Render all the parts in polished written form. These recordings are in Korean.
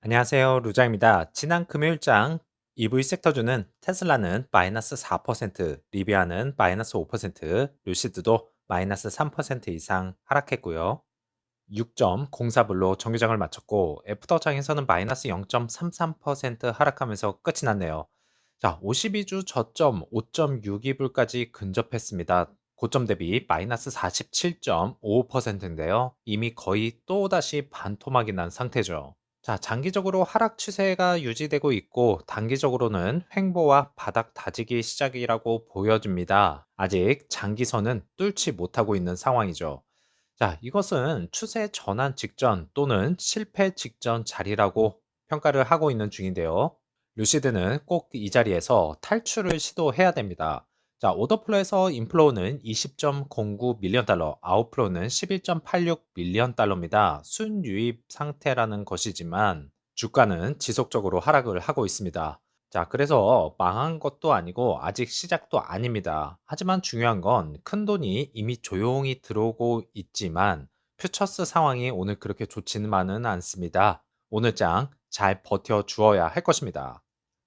안녕하세요. 루자입니다. 지난 금요일장 EV 섹터주는 테슬라는 마이너스 4%, 리비아는 마이너스 5%, 루시드도 마이너스 3% 이상 하락했고요. 6.04불로 정규장을 마쳤고, 애프터장에서는 마이너스 0.33% 하락하면서 끝이 났네요. 자, 52주 저점 5.62불까지 근접했습니다. 고점 대비 마이너스 47.55%인데요. 이미 거의 또다시 반토막이 난 상태죠. 자, 장기적으로 하락 추세가 유지되고 있고, 단기적으로는 횡보와 바닥 다지기 시작이라고 보여집니다. 아직 장기선은 뚫지 못하고 있는 상황이죠. 자, 이것은 추세 전환 직전 또는 실패 직전 자리라고 평가를 하고 있는 중인데요. 루시드는 꼭 이 자리에서 탈출을 시도해야 됩니다. 자, 오더플로에서 인플로우는 20.09 밀리언 달러, 아웃플로우는 11.86 밀리언 달러입니다. 순유입 상태라는 것이지만 주가는 지속적으로 하락을 하고 있습니다. 자, 그래서 망한 것도 아니고 아직 시작도 아닙니다. 하지만 중요한 건 큰 돈이 이미 조용히 들어오고 있지만 퓨처스 상황이 오늘 그렇게 좋지만은 않습니다. 오늘 장 잘 버텨 주어야 할 것입니다.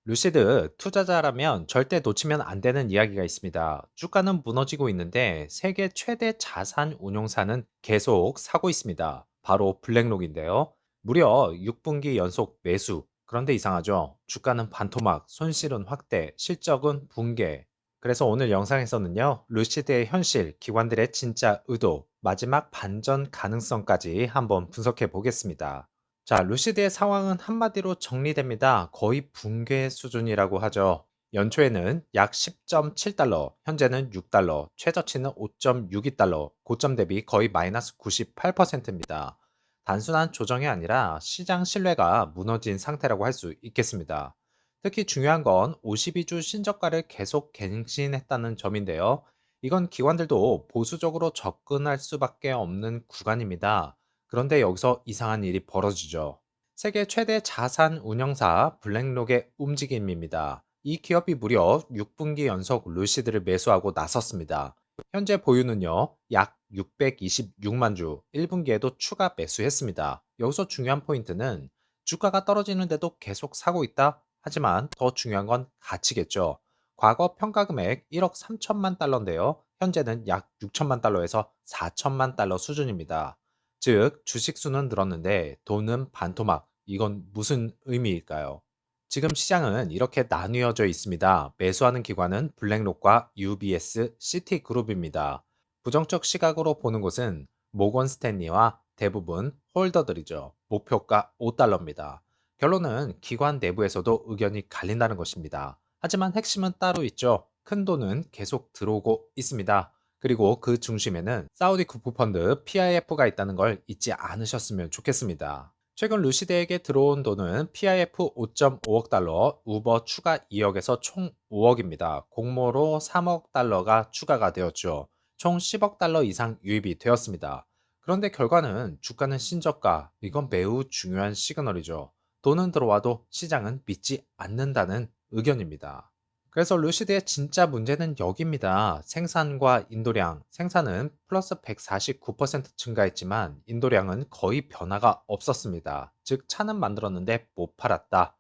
루시드 투자자라면 절대 놓치면 안 되는 이야기가 있습니다. 주가는 무너지고 있는데 세계 최대 자산 운용사는 계속 사고 있습니다. 바로 블랙록인데요. 무려 6분기 연속 매수. 그런데 이상하죠? 주가는 반토막, 손실은 확대, 실적은 붕괴. 그래서 오늘 영상에서는요, 루시드의 현실, 기관들의 진짜 의도, 마지막 반전 가능성까지 한번 분석해 보겠습니다. 자, 루시드의 상황은 한마디로 정리됩니다. 거의 붕괴 수준이라고 하죠. 연초에는 약 10.7달러, 현재는 6달러, 최저치는 5.62달러, 고점 대비 거의 마이너스 98%입니다. 단순한 조정이 아니라 시장 신뢰가 무너진 상태라고 할 수 있겠습니다. 특히 중요한 건 52주 신저가를 계속 갱신했다는 점인데요. 이건 기관들도 보수적으로 접근할 수밖에 없는 구간입니다. 그런데 여기서 이상한 일이 벌어지죠. 세계 최대 자산 운영사 블랙록의 움직임입니다. 이 기업이 무려 6분기 연속 루시드를 매수하고 나섰습니다. 현재 보유는요, 약 626만 주, 1분기에도 추가 매수했습니다. 여기서 중요한 포인트는 주가가 떨어지는데도 계속 사고 있다? 하지만 더 중요한 건 가치겠죠. 과거 평가 금액 1억 3천만 달러인데요. 현재는 약 6천만 달러에서 4천만 달러 수준입니다. 즉, 주식 수는 늘었는데 돈은 반토막. 이건 무슨 의미일까요? 지금 시장은 이렇게 나뉘어져 있습니다. 매수하는 기관은 블랙록과 UBS, 시티그룹입니다. 부정적 시각으로 보는 곳은 모건 스탠리와 대부분 홀더들이죠. 목표가 5달러입니다. 결론은 기관 내부에서도 의견이 갈린다는 것입니다. 하지만 핵심은 따로 있죠. 큰 돈은 계속 들어오고 있습니다. 그리고 그 중심에는 사우디 국부펀드 PIF가 있다는 걸 잊지 않으셨으면 좋겠습니다. 최근 루시드에게 들어온 돈은 PIF 5.5억 달러, 우버 추가 2억에서 총 5억입니다. 공모로 3억 달러가 추가가 되었죠. 총 10억 달러 이상 유입이 되었습니다. 그런데 결과는 주가는 신저가, 이건 매우 중요한 시그널이죠. 돈은 들어와도 시장은 믿지 않는다는 의견입니다. 그래서 루시드의 진짜 문제는 여기입니다. 생산과 인도량. 생산은 플러스 149% 증가했지만 인도량은 거의 변화가 없었습니다. 즉 차는 만들었는데 못 팔았다.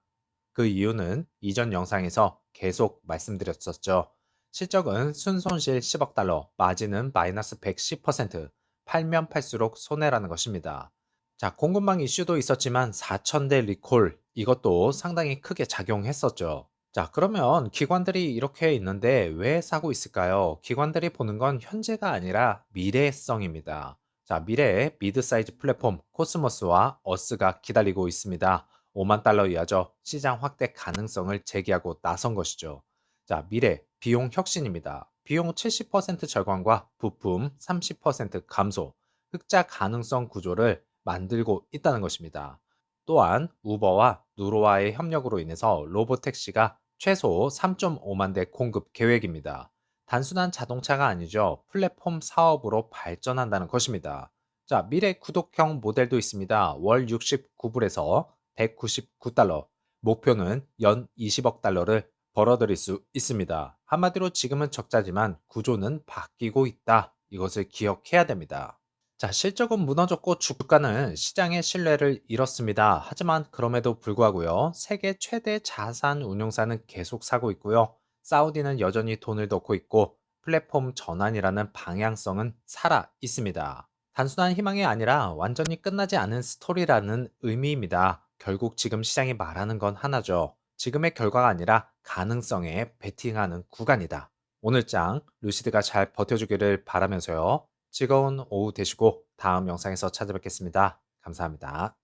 그 이유는 이전 영상에서 계속 말씀드렸었죠. 실적은 순손실 10억 달러, 마진은 마이너스 110%, 팔면 팔수록 손해라는 것입니다. 자, 공급망 이슈도 있었지만 4,000대 리콜, 이것도 상당히 크게 작용했었죠. 자, 그러면 기관들이 이렇게 있는데 왜 사고 있을까요? 기관들이 보는 건 현재가 아니라 미래성입니다. 자, 미래의 미드 사이즈 플랫폼 코스모스와 어스가 기다리고 있습니다. 5만 달러 이하죠. 시장 확대 가능성을 제기하고 나선 것이죠. 자, 미래 비용 혁신입니다. 비용 70% 절감과 부품 30% 감소, 흑자 가능성 구조를 만들고 있다는 것입니다. 또한 우버와 누로와의 협력으로 인해서 로보택시가 최소 3.5만 대 공급 계획입니다. 단순한 자동차가 아니죠. 플랫폼 사업으로 발전한다는 것입니다. 자, 미래 구독형 모델도 있습니다. 월 69불에서 199달러. 목표는 연 20억 달러를 벌어들일 수 있습니다. 한마디로 지금은 적자지만 구조는 바뀌고 있다. 이것을 기억해야 됩니다. 자, 실적은 무너졌고 주가는 시장의 신뢰를 잃었습니다. 하지만 그럼에도 불구하고요, 세계 최대 자산 운용사는 계속 사고 있고요. 사우디는 여전히 돈을 넣고 있고 플랫폼 전환이라는 방향성은 살아 있습니다. 단순한 희망이 아니라 완전히 끝나지 않은 스토리라는 의미입니다. 결국 지금 시장이 말하는 건 하나죠. 지금의 결과가 아니라 가능성에 베팅하는 구간이다. 오늘 장 루시드가 잘 버텨주기를 바라면서요. 즐거운 오후 되시고 다음 영상에서 찾아뵙겠습니다. 감사합니다.